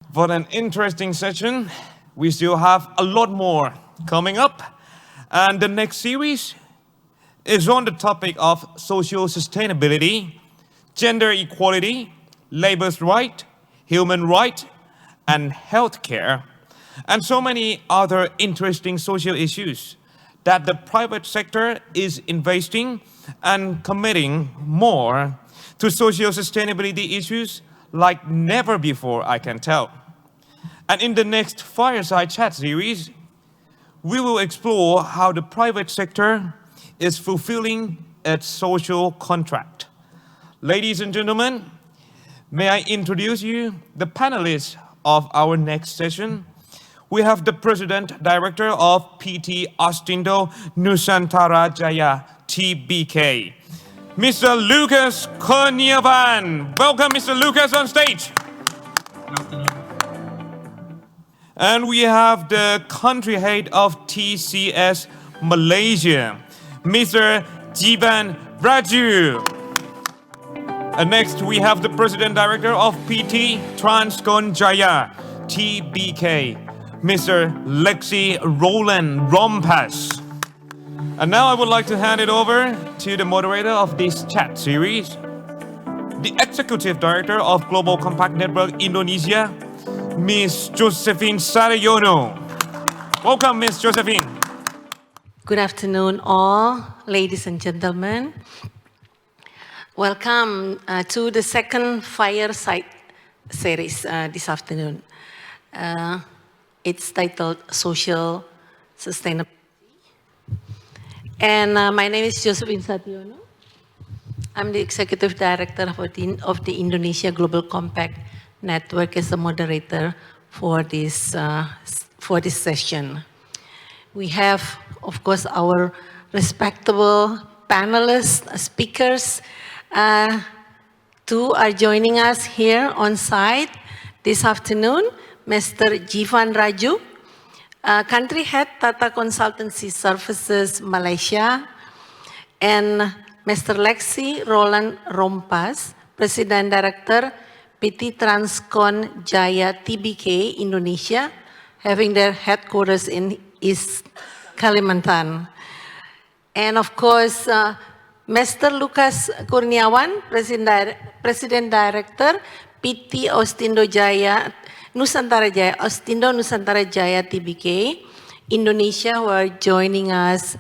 What an interesting session. We still have a lot more coming up. And the next series is on the topic of social sustainability, gender equality, labor's right, human right, and healthcare, and so many other interesting social issues that the private sector is investing and committing more to social sustainability issues like never before, I can tell. And in the next Fireside Chat series, we will explore how the private sector is fulfilling its social contract. Ladies and gentlemen, may I introduce you the panelists of our next session. We have the President Director of PT Astindo Nusantara Jaya, TBK, Mr. Lucas Kurniawan. Welcome, Mr. Lucas, on stage. And we have the country head of TCS Malaysia, Mr. Jivan Raju. And next we have the President Director of PT Transcon Jaya, TBK, Mr. Lexi Roland Rompas. And now I would like to hand it over to the moderator of this chat series, the Executive Director of Global Compact Network Indonesia, Ms. Josephine Satyono. Welcome, Ms. Josephine. Good afternoon, all, ladies and gentlemen. Welcome to the second Fireside series this afternoon. It's titled Social Sustainability. And my name is Josephine Satyono. I'm the Executive Director of the Indonesia Global Compact Network as a moderator for this session. We have, of course, our respectable panelists, speakers. Two are joining us here on site this afternoon. Mr. Jivan Raju, Country Head Tata Consultancy Services Malaysia, and Mr. Lexi Roland Rompas, President Director PT Transcon Jaya TBK Indonesia, having their headquarters in East Kalimantan. And of course, Mr. Lucas Kurniawan, President Director PT Ostindo Jaya Nusantara Jaya, Ostindo Nusantara Jaya TBK Indonesia, who are joining us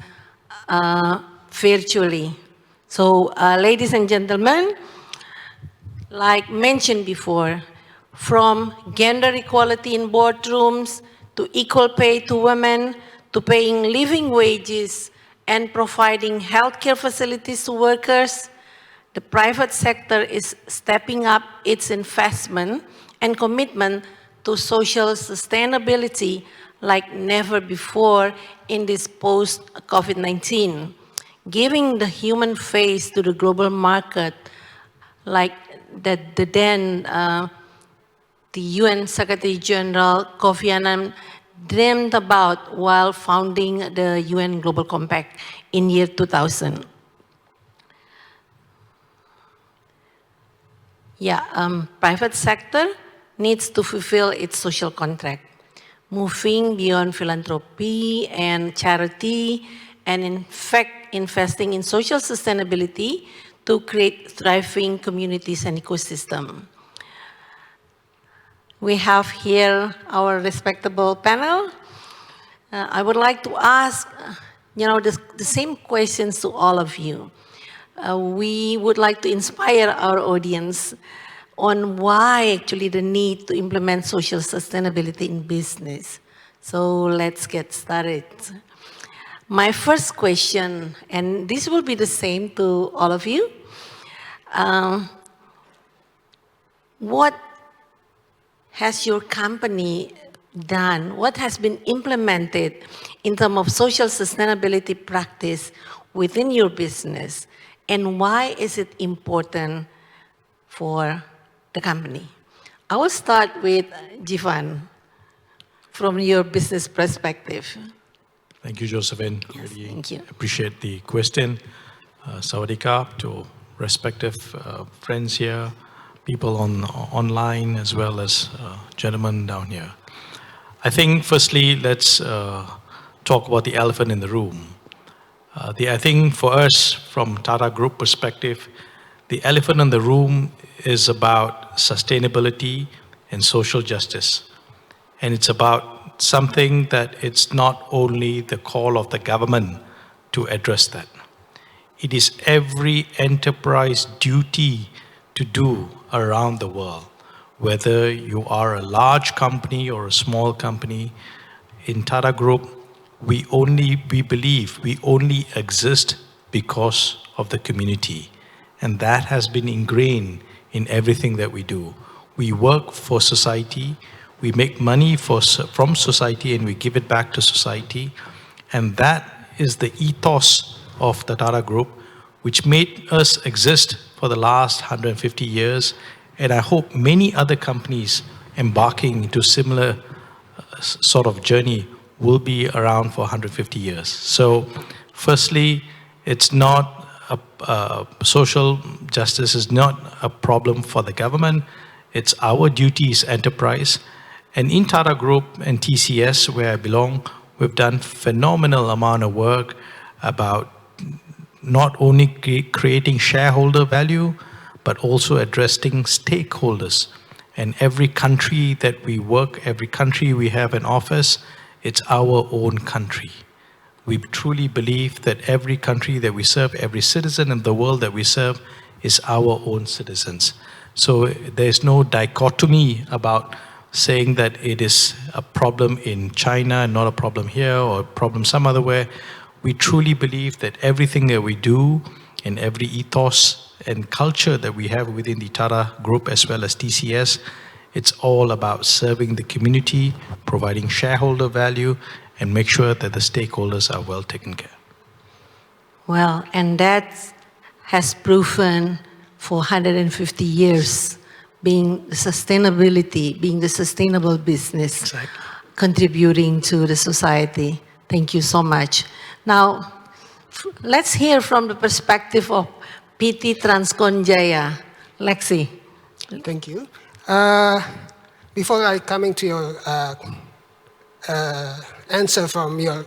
virtually. So, ladies and gentlemen, like mentioned before, from gender equality in boardrooms to equal pay to women, to paying living wages and providing healthcare facilities to workers, the private sector is stepping up its investment and commitment to social sustainability like never before in this post-COVID-19, giving the human face to the global market like that the UN Secretary General Kofi Annan dreamt about while founding the UN Global Compact in year 2000. Private sector needs to fulfill its social contract, moving beyond philanthropy and charity, and in fact investing in social sustainability to create thriving communities and ecosystem. We have here our respectable panel. I would like to ask, the same questions to all of you. We would like to inspire our audience on why actually the need to implement social sustainability in business. So let's get started. My first question, and this will be the same to all of you. What has your company done? What has been implemented in terms of social sustainability practice within your business? And why is it important for the company? I will start with Jivan, from your business perspective. Thank you, Josephine. Yes, really thank you. Appreciate the question. Sawadee Krap to respective friends here, people online, as well as gentlemen down here. I think firstly, let's talk about the elephant in the room. I think for us, from Tata Group perspective, the elephant in the room is about sustainability and social justice. And it's about something that it's not only the call of the government to address that. It is every enterprise duty to do around the world. Whether you are a large company or a small company, in Tata Group, we believe we only exist because of the community. And that has been ingrained in everything that we do. We work for society, we make money from society, and we give it back to society. And that is the ethos of the Tata Group, which made us exist for the last 150 years. And I hope many other companies embarking into similar sort of journey will be around for 150 years. So firstly, it's not social justice is not a problem for the government. It's our duty as enterprise. And in Tata Group and TCS, where I belong, we've done phenomenal amount of work about not only creating shareholder value, but also addressing stakeholders. And every country that we work, every country we have an office, it's our own country. We truly believe that every country that we serve, every citizen in the world that we serve is our own citizens. So there's no dichotomy about saying that it is a problem in China and not a problem here or a problem some other way. We truly believe that everything that we do and every ethos and culture that we have within the Tata Group as well as TCS, it's all about serving the community, providing shareholder value, and make sure that the stakeholders are well taken care. Well, and that has proven for 150 years being the sustainability, being the sustainable business, Exactly. Contributing to the society. Thank you so much. Now, let's hear from the perspective of PT Transcon Jaya. Lexi. Thank you. Before I coming to your answer from your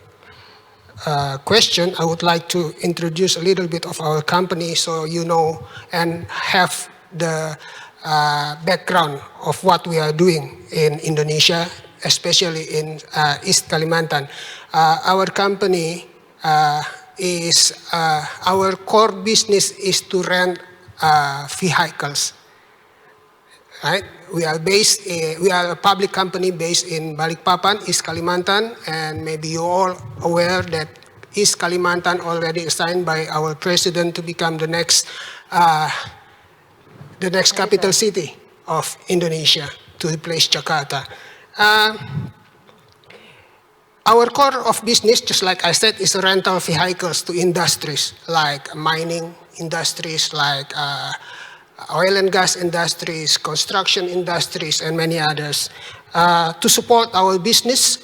question, I would like to introduce a little bit of our company so you know and have the background of what we are doing in Indonesia, especially in East Kalimantan. Our company our core business is to rent vehicles. Right? We are a public company based in Balikpapan, East Kalimantan, and maybe you're all aware that East Kalimantan already assigned by our president to become the next capital city of Indonesia to replace Jakarta. Our core of business, just like I said, is rental vehicles to industries like mining industries, like oil and gas industries, construction industries, and many others. To support our business,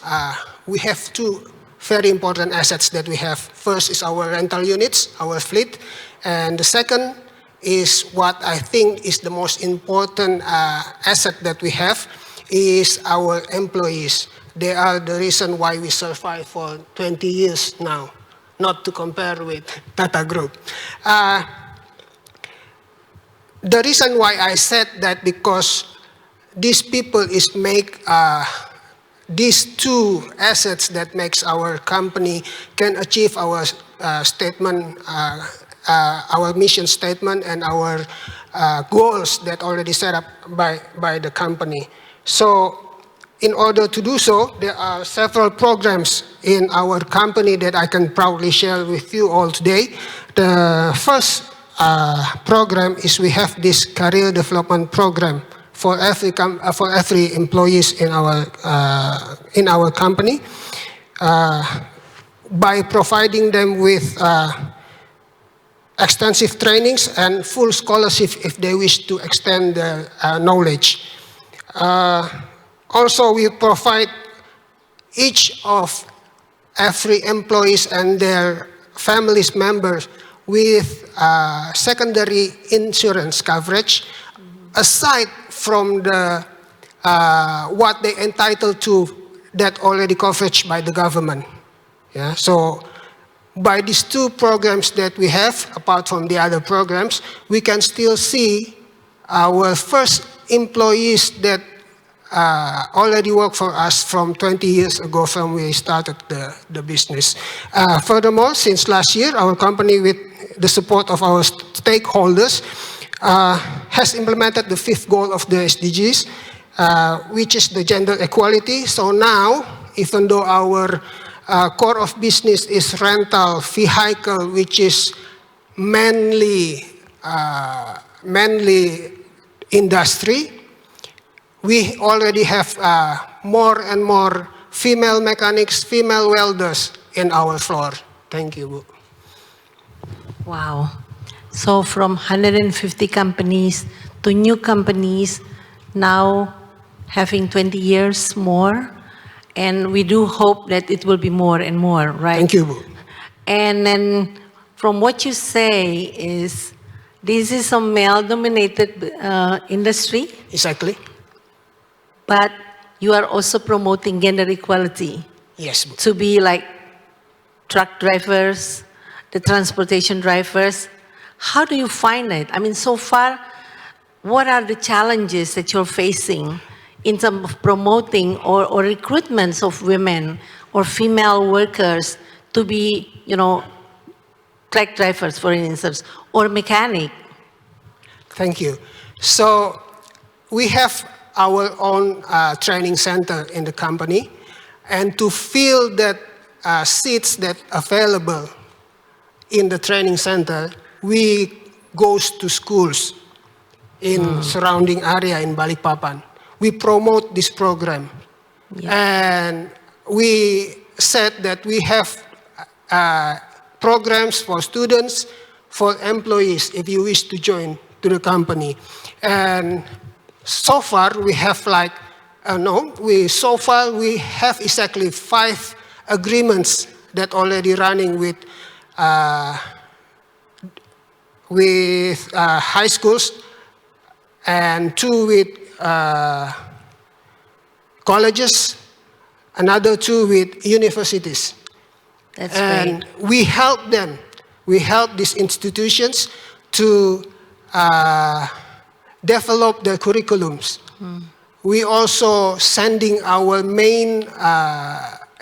we have two very important assets that we have. First is our rental units, our fleet, and the second is what I think is the most important asset that we have is our employees. They are the reason why we survive for 20 years now, not to compare with Tata Group. The reason why I said that because these people make these two assets that makes our company can achieve our statement, our mission statement, and our goals that already set up by the company. So, in order to do so, there are several programs in our company that I can proudly share with you all today. The first program is we have this career development program for every employees in our company by providing them with extensive trainings and full scholarship if they wish to extend their knowledge. Also, we provide each of every employees and their families members with secondary insurance coverage aside from the what they entitled to that already coverage by the government. Yeah, so by these two programs that we have, apart from the other programs, we can still see our first employees that already work for us from 20 years ago from we started the business. Furthermore, since last year, our company, with the support of our stakeholders, has implemented the 5th goal of the SDGs, which is the gender equality. So now, even though our core of business is rental vehicle, which is mainly industry, we already have more and more female mechanics, female welders in our floor. Thank you, Bu. Wow. So from 150 companies to new companies, now having 20 years more, and we do hope that it will be more and more, right? Thank you, Bu. And then from what you say is, this is a male-dominated industry, Exactly. but you are also promoting gender equality Yes, Bu. to be like truck drivers, the transportation drivers. How do you find it? I mean, so far, what are the challenges that you're facing in terms of promoting or recruitments of women or female workers to be, truck drivers, for instance, or mechanic? Thank you. So we have our own training center in the company, and to fill that seats that available in the training center, we goes to schools in surrounding area in Balikpapan. We promote this program, and we said that we have programs for students, for employees, if you wish to join to the company. And so far we have we have exactly 5 agreements that already running with high schools, and 2 with colleges, another 2 with universities. That's And great. we help them. We help these institutions to develop their curriculums. We also sending our main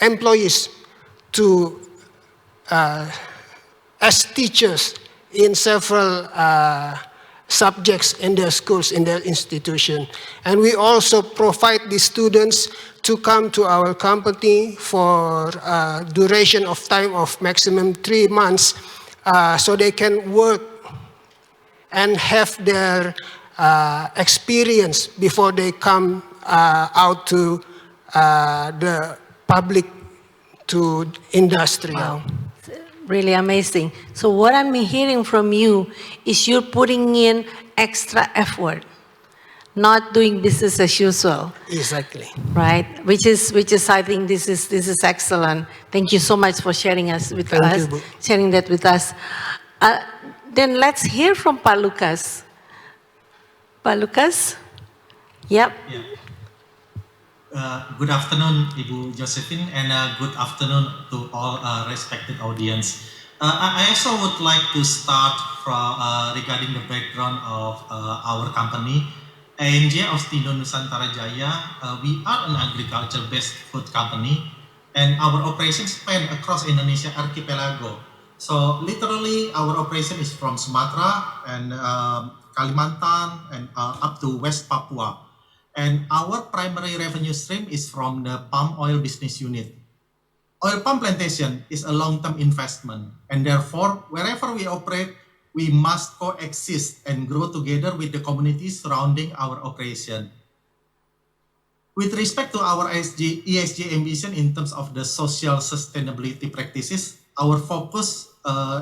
employees to as teachers in several subjects in their schools, in their institution. And we also provide the students to come to our company for duration of time of maximum 3 months, so they can work and have their experience before they come out to the public, to industry. Wow. Really amazing. So what I'm hearing from you is you're putting in extra effort, not doing business as usual, Exactly. right? Which is I think this is excellent. Thank you so much for sharing Thank you, Bu. sharing that with us. Then let's hear from Pak Lucas. Pak Lucas? Yep. Yeah. Good afternoon, Ibu Josephine, and good afternoon to all respected audience. I also would like to start from regarding the background of our company. ANJ Austindo Nusantara Jaya, we are an agriculture-based food company, and our operations span across Indonesia archipelago. So literally, our operation is from Sumatra and Kalimantan and up to West Papua. And our primary revenue stream is from the palm oil business unit. Oil palm plantation is a long-term investment, and therefore, wherever we operate, we must coexist and grow together with the communities surrounding our operation. With respect to our ESG ambition in terms of the social sustainability practices, our focus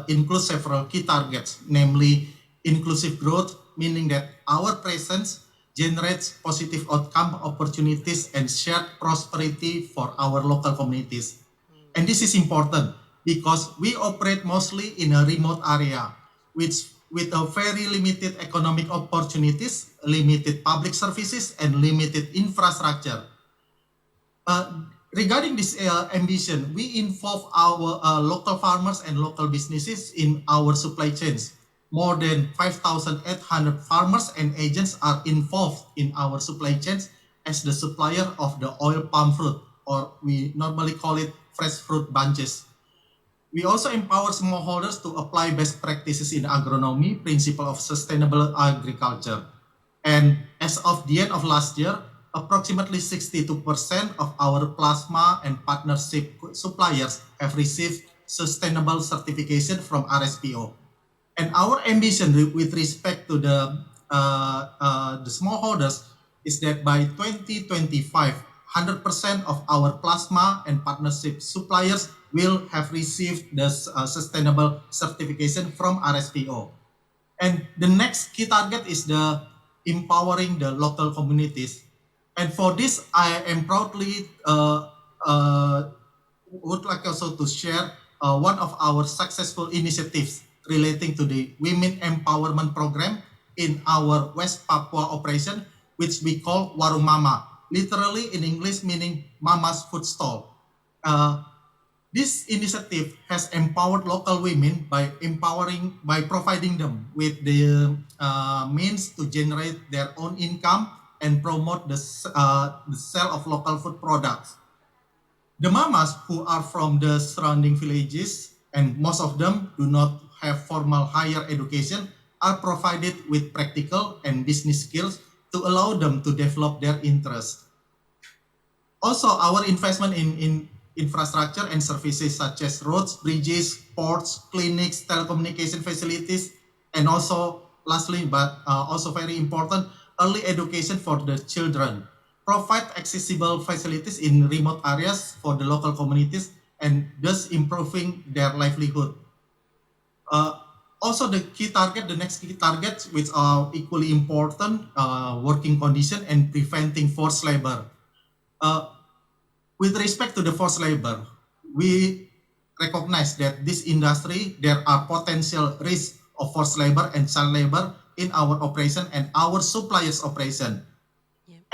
includes several key targets, namely inclusive growth, meaning that our presence generates positive outcome, opportunities, and shared prosperity for our local communities. And this is important because we operate mostly in a remote area, which with a very limited economic opportunities, limited public services, and limited infrastructure. Regarding this ambition, we involve our local farmers and local businesses in our supply chains. More than 5,800 farmers and agents are involved in our supply chains as the supplier of the oil palm fruit, or we normally call it fresh fruit bunches. We also empower smallholders to apply best practices in agronomy, principle of sustainable agriculture. And as of the end of last year, approximately 62% of our plasma and partnership suppliers have received sustainable certification from RSPO. And our ambition with respect to the smallholders is that by 2025, 100% of our plasma and partnership suppliers will have received the sustainable certification from RSPO. And the next key target is the empowering the local communities. And for this, I am proudly would like also to share one of our successful initiatives relating to the women empowerment program in our West Papua operation, which we call Warung Mama, literally in English meaning Mama's Food Stall. This initiative has empowered local women by providing them with the means to generate their own income and promote the sale of local food products. The mamas who are from the surrounding villages, and most of them do not have formal higher education, are provided with practical and business skills to allow them to develop their interests. Also, our investment in infrastructure and services such as roads, bridges, ports, clinics, telecommunication facilities, and also, lastly, but also very important, early education for the children. Provide accessible facilities in remote areas for the local communities and thus improving their livelihood. Also, the next key targets, which are equally important, working condition and preventing forced labor. With respect to the forced labor, we recognize that this industry, there are potential risks of forced labor and child labor in our operation and our suppliers' operation.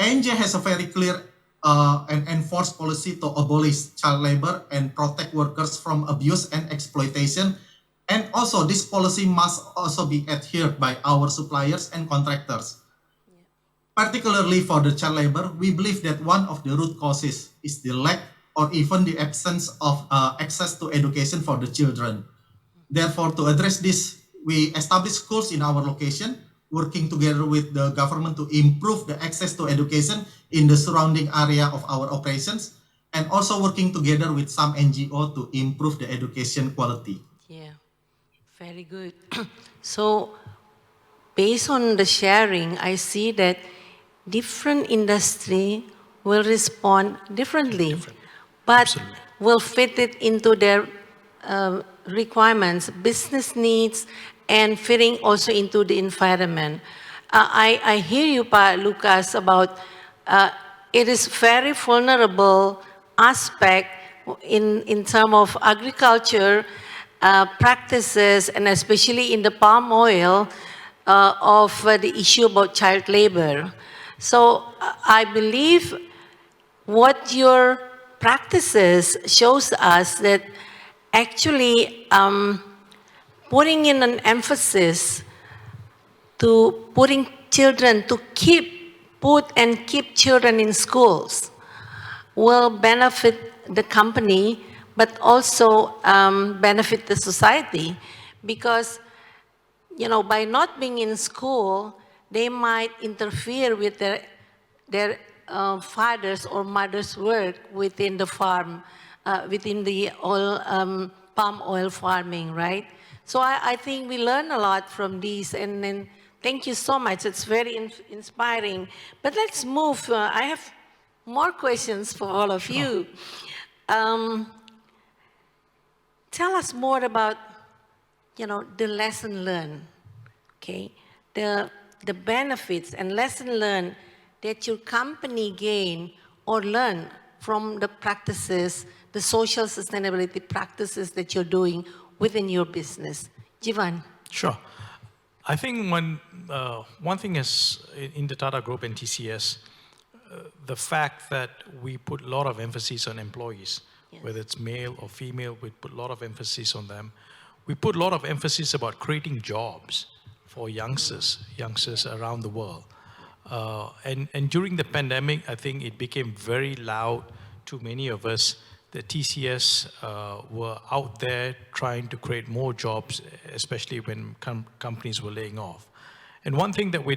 ANJ has a very clear and enforced policy to abolish child labor and protect workers from abuse and exploitation. And also, this policy must also be adhered by our suppliers and contractors. Particularly for the child labor, we believe that one of the root causes is the lack or even the absence of access to education for the children. Therefore, to address this, we establish schools in our location, working together with the government to improve the access to education in the surrounding area of our operations, and also working together with some NGO to improve the education quality. Yeah, very good. So, based on the sharing, I see that different industry will respond differently, but Absolutely. will fit it into their requirements, business needs, and fitting also into the environment. I hear you, Pa Lucas, about it is very vulnerable aspect in terms of agriculture practices, and especially in the palm oil of the issue about child labor. So I believe what your practices shows us that actually putting in an emphasis to putting children to keep children in schools will benefit the company, but also benefit the society, because by not being in school, they might interfere with their father's or mother's work within the farm, within the palm oil farming, right? So I think we learn a lot from these, and then thank you so much. It's very inspiring. But let's move. I have more questions for all of you. Tell us more about, the lesson learned, okay? The benefits and lesson learned that your company gain or learn from the practices, the social sustainability practices that you're doing within your business. Jivan. Sure. I think one thing is in the Tata Group and TCS, the fact that we put a lot of emphasis on employees, Yes. whether it's male or female, we put a lot of emphasis on them. We put a lot of emphasis about creating jobs for youngsters around the world. And during the pandemic, I think it became very loud to many of us that TCS were out there trying to create more jobs, especially when companies were laying off. And one thing that we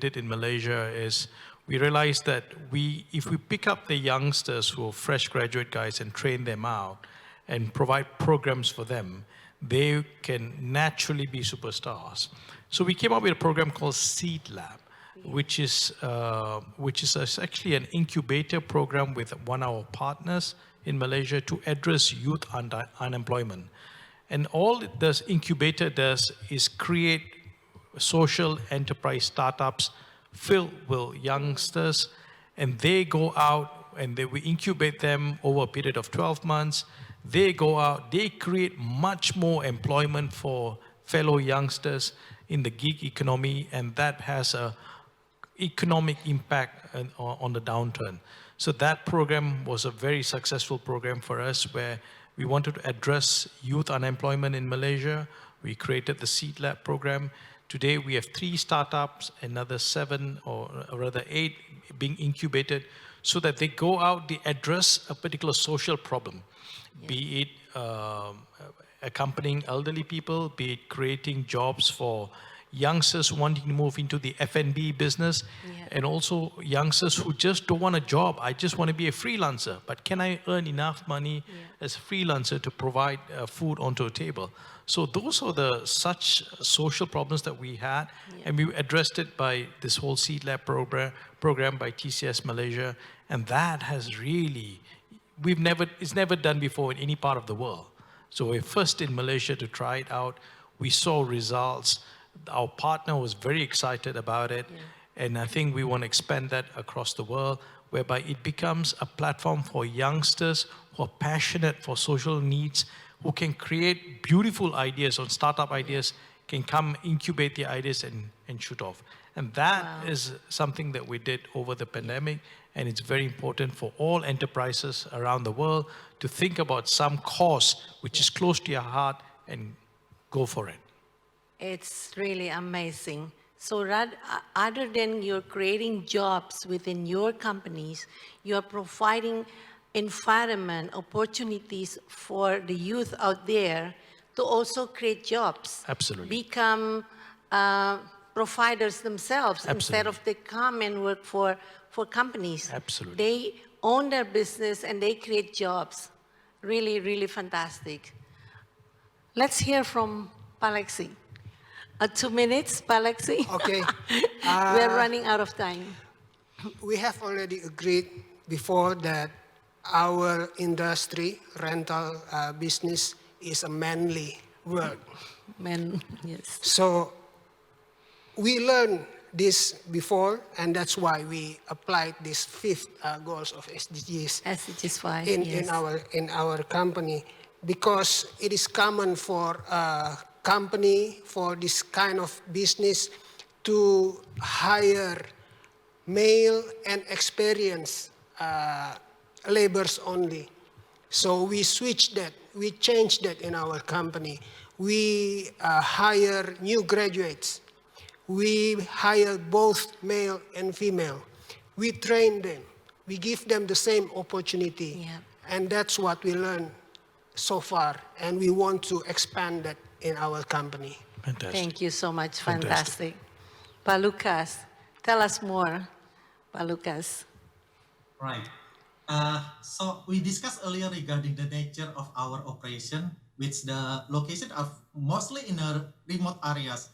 did in Malaysia is we realized that if we pick up the youngsters who are fresh graduate guys and train them out and provide programs for them, they can naturally be superstars. So we came up with a program called Seed Lab, which is actually an incubator program with one of our partners in Malaysia to address youth unemployment. And all this incubator does is create social enterprise startups filled with youngsters, and they go out and we incubate them over a period of 12 months. They go out, they create much more employment for fellow youngsters in the gig economy, and that has a economic impact on the downturn. So that program was a very successful program for us, where we wanted to address youth unemployment in Malaysia. We created the Seed Lab program. Today we have 3 startups, another 7 or rather 8 being incubated, so that they go out, they address a particular social problem, be it accompanying elderly people, be it creating jobs for youngsters wanting to move into the F&B business, and also youngsters who just don't want a job. I just want to be a freelancer, but can I earn enough money as a freelancer to provide food onto a table? So those are such social problems that we had, and we addressed it by this whole Seed Lab program by TCS Malaysia, and that has really, it's never done before in any part of the world. So we're first in Malaysia to try it out. We saw results. Our partner was very excited about it, and I think we want to expand that across the world, whereby it becomes a platform for youngsters who are passionate for social needs, who can create beautiful ideas or startup ideas, can come incubate the ideas and shoot off. And that is something that we did over the pandemic, and it's very important for all enterprises around the world to think about some cause which is close to your heart and go for it. It's really amazing. So other than you're creating jobs within your companies, you're providing environment, opportunities for the youth out there to also create jobs. Absolutely. Become providers themselves. Absolutely. Instead of they come and work for companies. Absolutely. They own their business and they create jobs. Really, really fantastic. Let's hear from Palexi. 2 minutes, Palexi. Okay. We're running out of time. We have already agreed before that our industry, rental business, is a manly work. Men, yes. So we learned this before, and that's why we applied these 5 goals of SDGs SDGs 5, in our company, because it is common for a company, for this kind of business, to hire male and experienced laborers only. So we switched that, we changed that in our company. We hire new graduates. We hire both male and female. We train them. We give them the same opportunity. Yeah. And that's what we learned so far. And we want to expand that in our company. Fantastic. Thank you so much. Fantastic. Fantastic. Pak Lucas, tell us more. Pak Lucas. Right. So we discussed earlier regarding the nature of our operation, which the location are mostly in remote areas.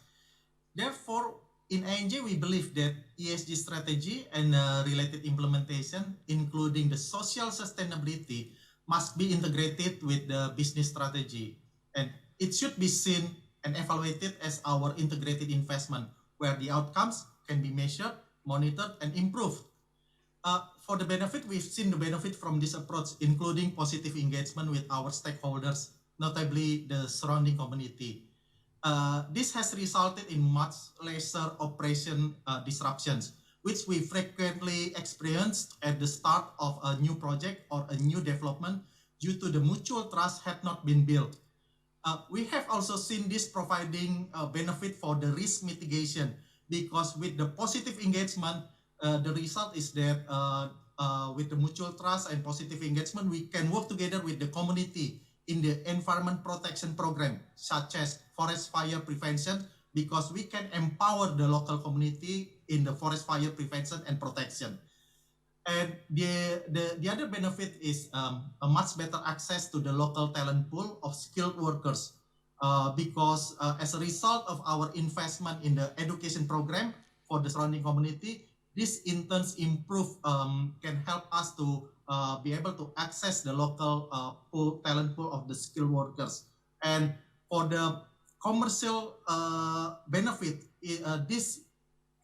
Therefore, in ANJ, we believe that ESG strategy and related implementation, including the social sustainability, must be integrated with the business strategy. And it should be seen and evaluated as our integrated investment, where the outcomes can be measured, monitored, and improved. For the benefit, we've seen the benefit from this approach, including positive engagement with our stakeholders, notably the surrounding community. This has resulted in much lesser operation disruptions, which we frequently experienced at the start of a new project or a new development due to the mutual trust had not been built. We have also seen this providing a benefit for the risk mitigation, because with the positive engagement, the result is that with the mutual trust and positive engagement, we can work together with the community in the environment protection program, such as forest fire prevention, because we can empower the local community in the forest fire prevention and protection. And the other benefit is a much better access to the local talent pool of skilled workers, because as a result of our investment in the education program for the surrounding community, this in turn can help us to be able to access the local talent pool of the skilled workers. And for the commercial benefit, this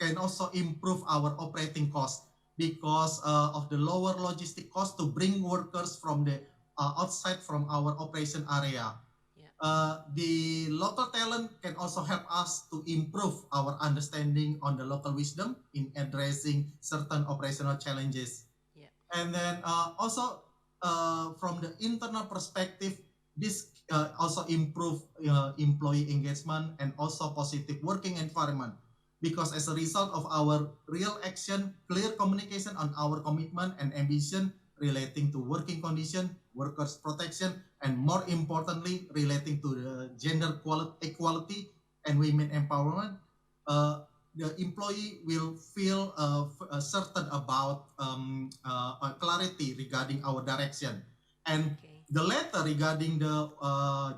can also improve our operating cost, because of the lower logistic cost to bring workers from the outside from our operation area. Yeah. The local talent can also help us to improve our understanding on the local wisdom in addressing certain operational challenges. Yeah. And then also from the internal perspective, this also improve employee engagement and also positive working environment, because as a result of our real action, clear communication on our commitment and ambition relating to working condition, workers protection, and more importantly, relating to the gender equality and women empowerment, the employee will feel certain about clarity regarding our direction. And Okay. the latter regarding the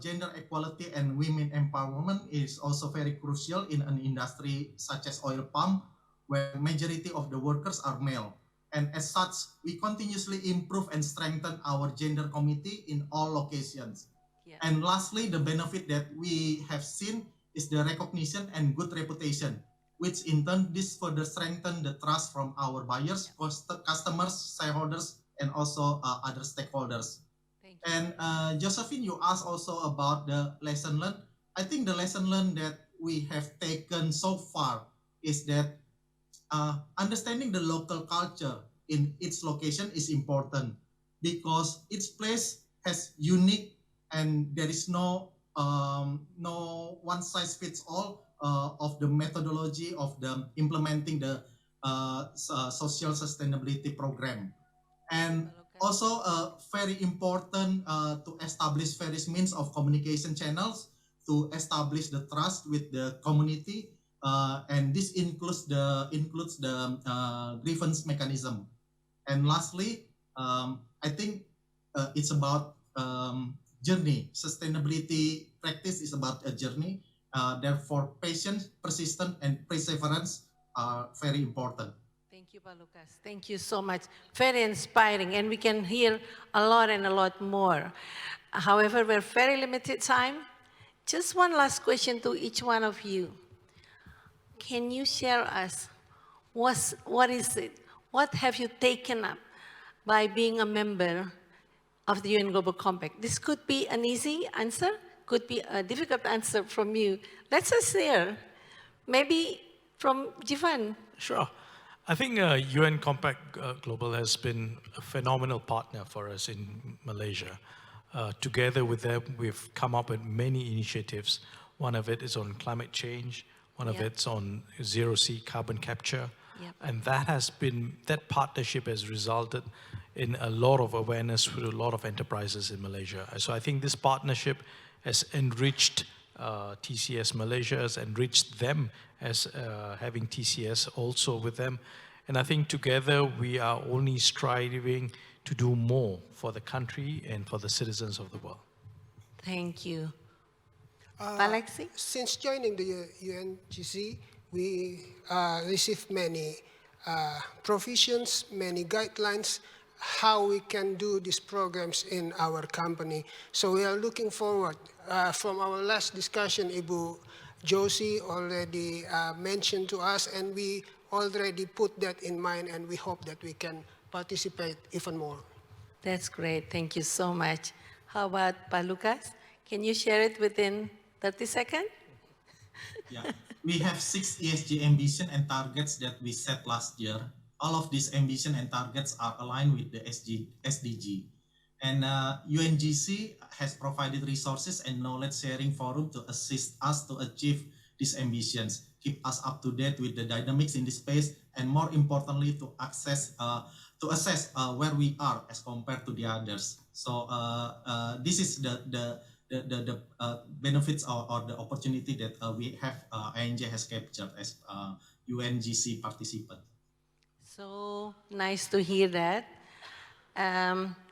gender equality and women empowerment is also very crucial in an industry such as oil palm, where majority of the workers are male. And as such, we continuously improve and strengthen our gender committee in all locations. Yeah. And lastly, the benefit that we have seen is the recognition and good reputation, which in turn this further strengthen the trust from our buyers, customers, shareholders, and also other stakeholders. Thank you. And Josephine, you asked also about the lesson learned. I think the lesson learned that we have taken so far is that understanding the local culture in its location is important, because each place has unique, and there is no one size fits all of the methodology of the implementing the social sustainability program. And also very important to establish various means of communication channels to establish the trust with the community, and this includes the grievance mechanism. And lastly, I think it's about journey. Sustainability practice is about a journey. Therefore, patience, persistence, and perseverance are very important. Thank you, Pak Lucas. Thank you so much. Very inspiring, and we can hear a lot and a lot more. However, we're very limited time. Just one last question to each one of you. Can you share us what is it? What have you taken up by being a member of the UN Global Compact? This could be an easy answer, could be a difficult answer from you. Let's just share. Maybe from Jivan. Sure. I think UN Compact Global has been a phenomenal partner for us in Malaysia. Together with them, we've come up with many initiatives. One of it is on climate change. One of it's on zero C carbon capture. Yep. And that partnership has resulted in a lot of awareness for a lot of enterprises in Malaysia. So I think this partnership has enriched TCS Malaysia, has enriched them as having TCS also with them. And I think together we are only striving to do more for the country and for the citizens of the world. Thank you. Alexi? Since joining the UNGC, we received many provisions, many guidelines, how we can do these programs in our company. So we are looking forward. From our last discussion, Ibu Josie already mentioned to us, and we already put that in mind, and we hope that we can participate even more. That's great. Thank you so much. How about Pak Lucas? Can you share it within 30 seconds? Yeah, we have 6 ESG ambition and targets that we set last year. All of these ambition and targets are aligned with the SDG. And UNGC has provided resources and knowledge sharing forum to assist us to achieve these ambitions, keep us up to date with the dynamics in this space, and more importantly, to assess where we are as compared to the others. So this is the benefits or the opportunity that we have, INJ has captured as UNGC participant. So nice to hear that.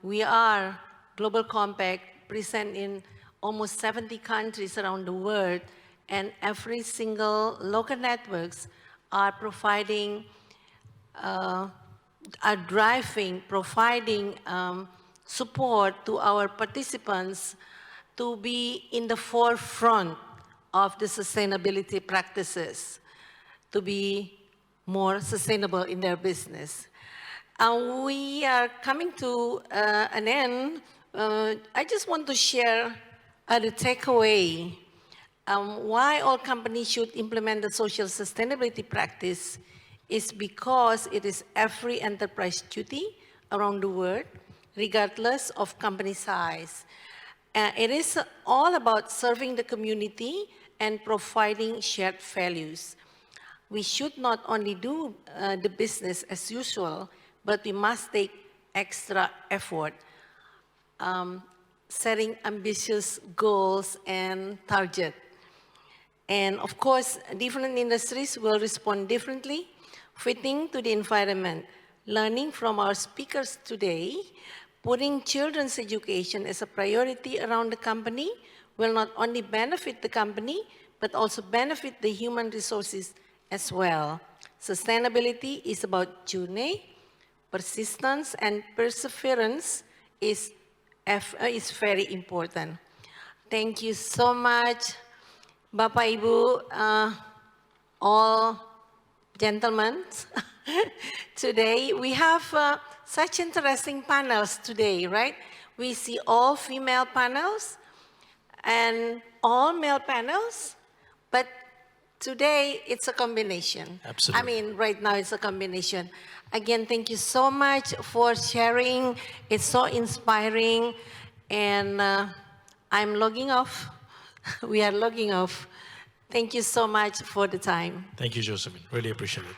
We are Global Compact present in almost 70 countries around the world, and every single local networks are providing, providing support to our participants to be in the forefront of the sustainability practices, to be more sustainable in their business. We are coming to an end. I just want to share the takeaway. Why all companies should implement the social sustainability practice is because it is every enterprise duty around the world, regardless of company size. It is all about serving the community and providing shared values. We should not only do the business as usual, but we must take extra effort, setting ambitious goals and targets. And of course, different industries will respond differently, fitting to the environment. Learning from our speakers today, putting children's education as a priority around the company will not only benefit the company, but also benefit the human resources as well. Sustainability is about journey, persistence, and perseverance is very important. Thank you so much, Bapak Ibu, all gentlemen. Today we have such interesting panels today, right? We see all female panels and all male panels, but today it's a combination. Absolutely. I mean, right now it's a combination. Again, thank you so much for sharing. It's so inspiring. And I'm logging off. We are logging off. Thank you so much for the time. Thank you, Josephine. Really appreciate it.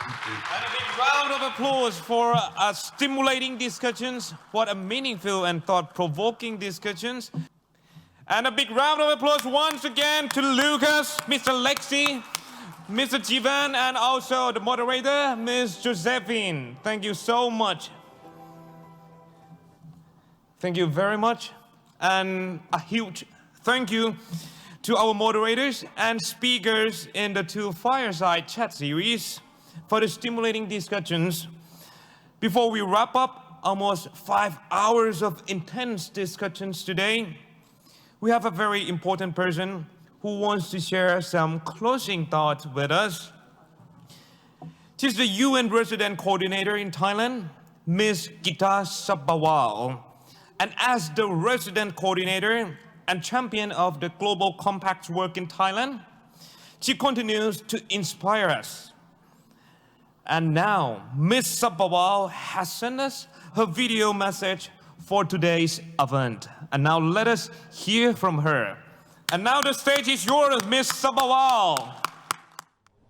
And a big round of applause for stimulating discussions, what a meaningful and thought-provoking discussions. And a big round of applause once again to Lucas, Mr. Lexi, Mr. Jivan, and also the moderator, Ms. Josephine. Thank you so much. Thank you very much. And a huge thank you to our moderators and speakers in the 2 Fireside chat series for the stimulating discussions. Before we wrap up almost 5 hours of intense discussions today, we have a very important person who wants to share some closing thoughts with us. She's the UN Resident Coordinator in Thailand, Ms. Gita Sabawal. And as the Resident Coordinator and champion of the Global Compact's work in Thailand, she continues to inspire us. And now, Ms. Sabawal has sent us her video message for today's event. And now let us hear from her. And now the stage is yours, Ms. Sabawal.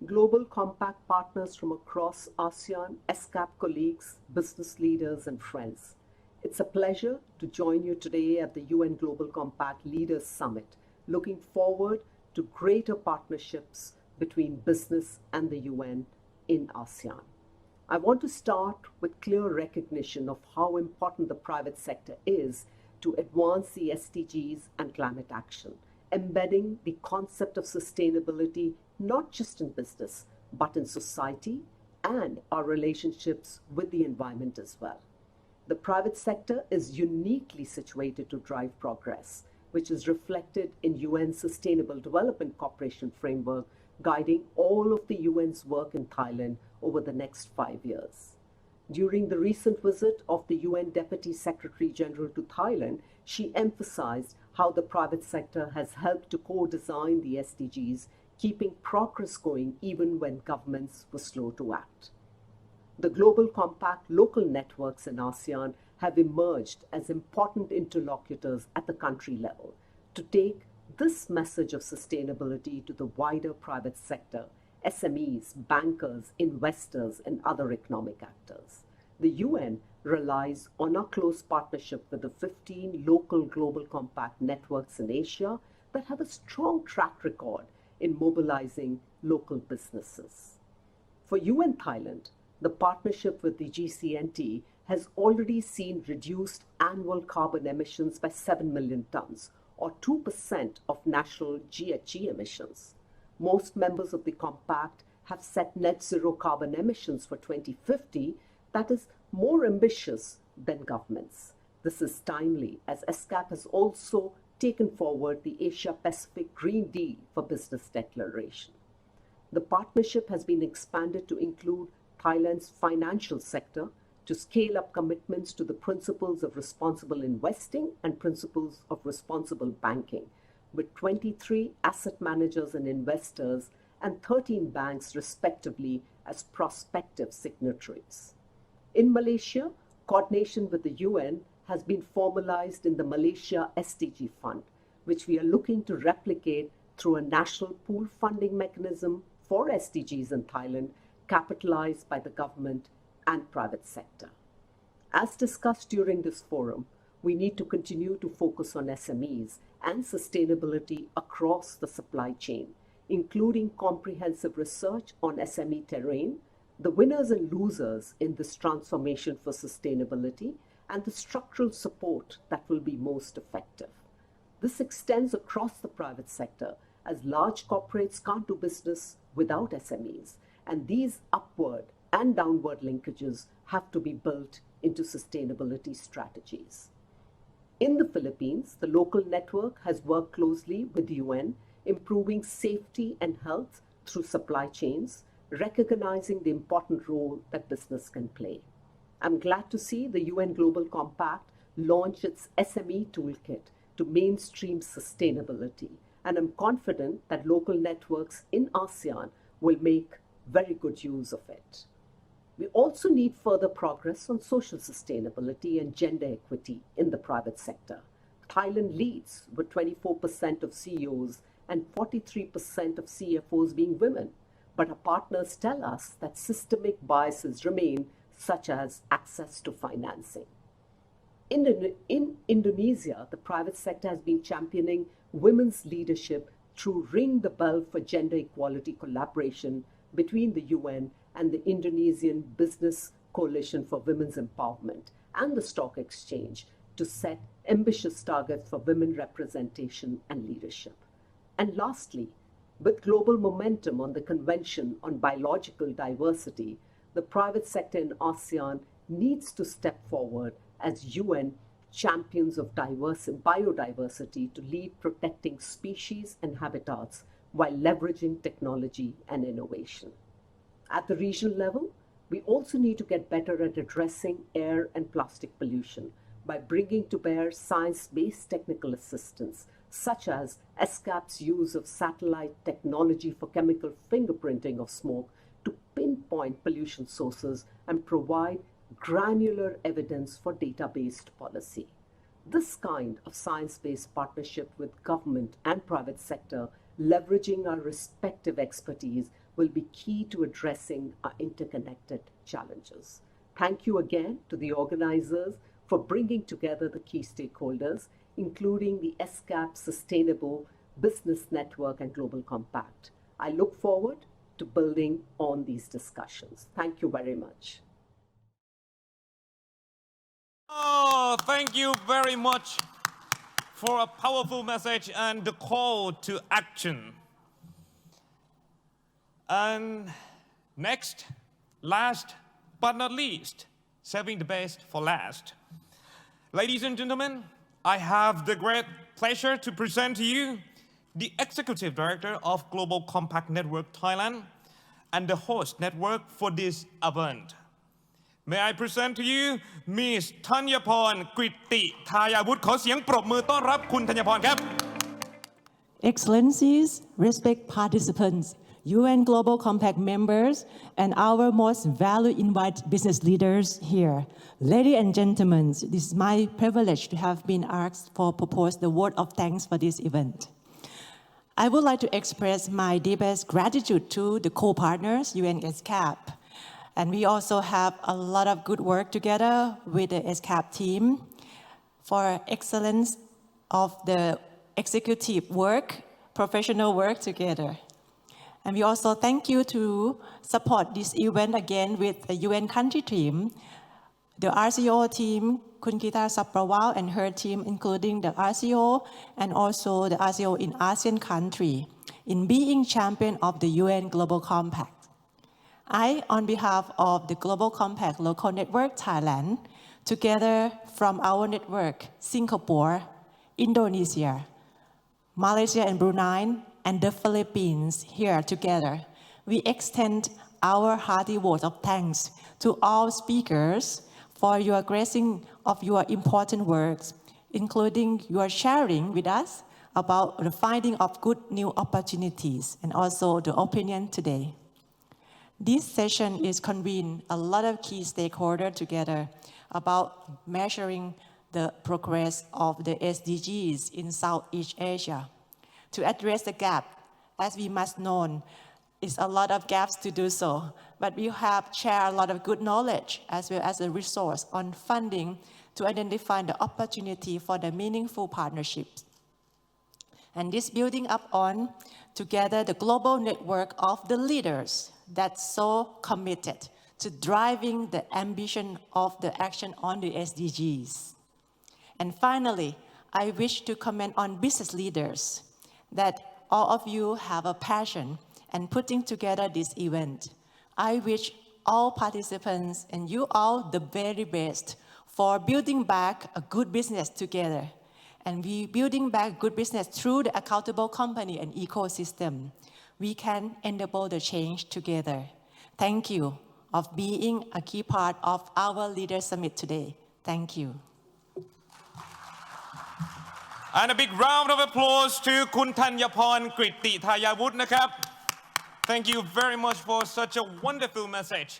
Global Compact partners from across ASEAN, ESCAP colleagues, business leaders, and friends. It's a pleasure to join you today at the UN Global Compact Leaders Summit, looking forward to greater partnerships between business and the UN in ASEAN. I want to start with clear recognition of how important the private sector is to advance the SDGs and climate action, embedding the concept of sustainability not just in business, but in society and our relationships with the environment as well. The private sector is uniquely situated to drive progress, which is reflected in UN's Sustainable Development Cooperation Framework, guiding all of the UN's work in Thailand over the next 5 years. During the recent visit of the UN Deputy Secretary General to Thailand, she emphasized how the private sector has helped to co-design the SDGs, keeping progress going even when governments were slow to act. The Global Compact local networks in ASEAN have emerged as important interlocutors at the country level to take this message of sustainability to the wider private sector, SMEs, bankers, investors, and other economic actors. The UN relies on a close partnership with the 15 local Global Compact networks in Asia that have a strong track record in mobilizing local businesses. For UN Thailand, the partnership with the GCNT has already seen reduced annual carbon emissions by 7 million tons, or 2% of national GHG emissions. Most members of the Compact have set net zero carbon emissions for 2050 that is more ambitious than governments. This is timely, as ESCAP has also taken forward the Asia-Pacific Green Deal for Business Declaration. The partnership has been expanded to include Thailand's financial sector to scale up commitments to the principles of responsible investing and principles of responsible banking, with 23 asset managers and investors and 13 banks respectively as prospective signatories. In Malaysia, coordination with the UN has been formalized in the Malaysia SDG Fund, which we are looking to replicate through a national pool funding mechanism for SDGs in Thailand, capitalized by the government and private sector. As discussed during this forum, we need to continue to focus on SMEs and sustainability across the supply chain, including comprehensive research on SME terrain, the winners and losers in this transformation for sustainability, and the structural support that will be most effective. This extends across the private sector, as large corporates can't do business without SMEs, and these upward and downward linkages have to be built into sustainability strategies. In the Philippines, the local network has worked closely with the UN, improving safety and health through supply chains, recognizing the important role that business can play. I'm glad to see the UN Global Compact launch its SME toolkit to mainstream sustainability, and I'm confident that local networks in ASEAN will make very good use of it. We also need further progress on social sustainability and gender equity in the private sector. Thailand leads with 24% of CEOs and 43% of CFOs being women, but our partners tell us that systemic biases remain, such as access to financing. In Indonesia, the private sector has been championing women's leadership through Ring the Bell for Gender Equality collaboration between the UN and the Indonesian Business Coalition for Women's Empowerment and the Stock Exchange to set ambitious targets for women representation and leadership. And lastly, with global momentum on the Convention on Biological Diversity, the private sector in ASEAN needs to step forward as UN champions of biodiversity to lead protecting species and habitats while leveraging technology and innovation. At the regional level, we also need to get better at addressing air and plastic pollution by bringing to bear science-based technical assistance, such as ESCAP's use of satellite technology for chemical fingerprinting of smoke to pinpoint pollution sources and provide granular evidence for data-based policy. This kind of science-based partnership with government and private sector, leveraging our respective expertise, will be key to addressing our interconnected challenges. Thank you again to the organizers for bringing together the key stakeholders, including the ESCAP Sustainable Business Network and Global Compact. I look forward to building on these discussions. Thank you very much. Oh, thank you very much for a powerful message and the call to action. And next, last but not least, saving the best for last. Ladies and gentlemen, I have the great pleasure to present to you the Executive Director of Global Compact Network Thailand and the host network for this event. May I present to you Miss ธัญพร กฤติทายาวุฒิขอเสียงปรบมือต้อนรับคุณธัญพรครับ Excellencies, respect participants, UN Global Compact members, and our most valued invited business leaders here. Ladies and gentlemen, this is my privilege to have been asked for propose the word of thanks for this event. I would like to express my deepest gratitude to the co-partners, UN SCAP. And we also have a lot of good work together with the SCAP team for excellence of the executive work, professional work together. And we also thank you to support this event again with the UN country team, the RCO team, Kun Kita Saprawal and her team, including the RCO and also the RCO in ASEAN country, in being champion of the UN Global Compact. I, on behalf of the Global Compact Local Network Thailand, together from our network, Singapore, Indonesia, Malaysia and Brunei, and the Philippines here together, we extend our hearty vote of thanks to all speakers for your gracing of your important words, including your sharing with us about the finding of good new opportunities and also the opinion today. This session is convened a lot of key stakeholders together about measuring the progress of the SDGs in Southeast Asia. To address the gap, as we must know, is a lot of gaps to do so, but we have shared a lot of good knowledge as well as a resource on funding to identify the opportunity for the meaningful partnerships. And this building up on, together, the global network of the leaders that's so committed to driving the ambition of the action on the SDGs. And finally, I wish to comment on business leaders that all of you have a passion and putting together this event. I wish all participants and you all the very best for building back a good business together. And we building back good business through the accountable company and ecosystem. We can enable the change together. Thank you of being a key part of our Leader Summit today. Thank you. And a big round of applause to คุณธัญพร กฤติทายาวุฒินะครับ Thank you very much for such a wonderful message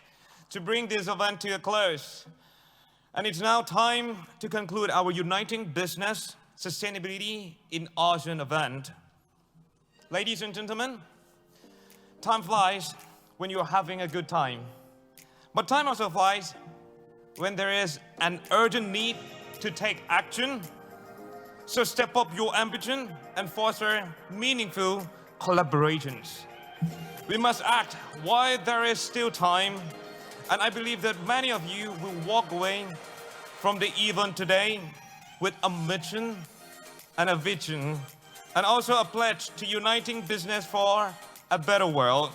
to bring this event to a close. And it's now time to conclude our Uniting Business Sustainability in ASEAN event. Ladies and gentlemen, time flies when you're having a good time. But time also flies when there is an urgent need to take action. So step up your ambition and foster meaningful collaborations. We must act while there is still time. And I believe that many of you will walk away from the event today with a mission and a vision, and also a pledge to uniting business for a better world.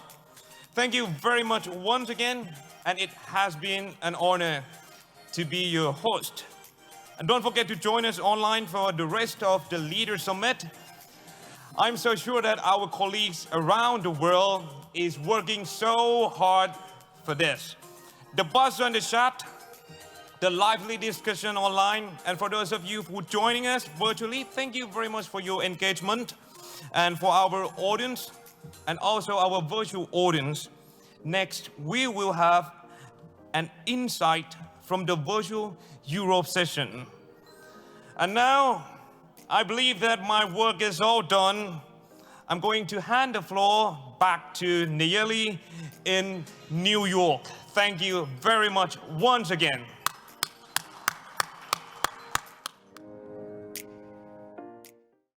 Thank you very much once again, and it has been an honor to be your host. And don't forget to join us online for the rest of the Leader Summit. I'm so sure that our colleagues around the world is working so hard for this. The buzz on the chat, the lively discussion online, and for those of you who are joining us virtually, thank you very much for your engagement. And for our audience, and also our virtual audience, next we will have an insight from the virtual Europe session. And now, I believe that my work is all done. I'm going to hand the floor back to Nayeli in New York. Thank you very much once again.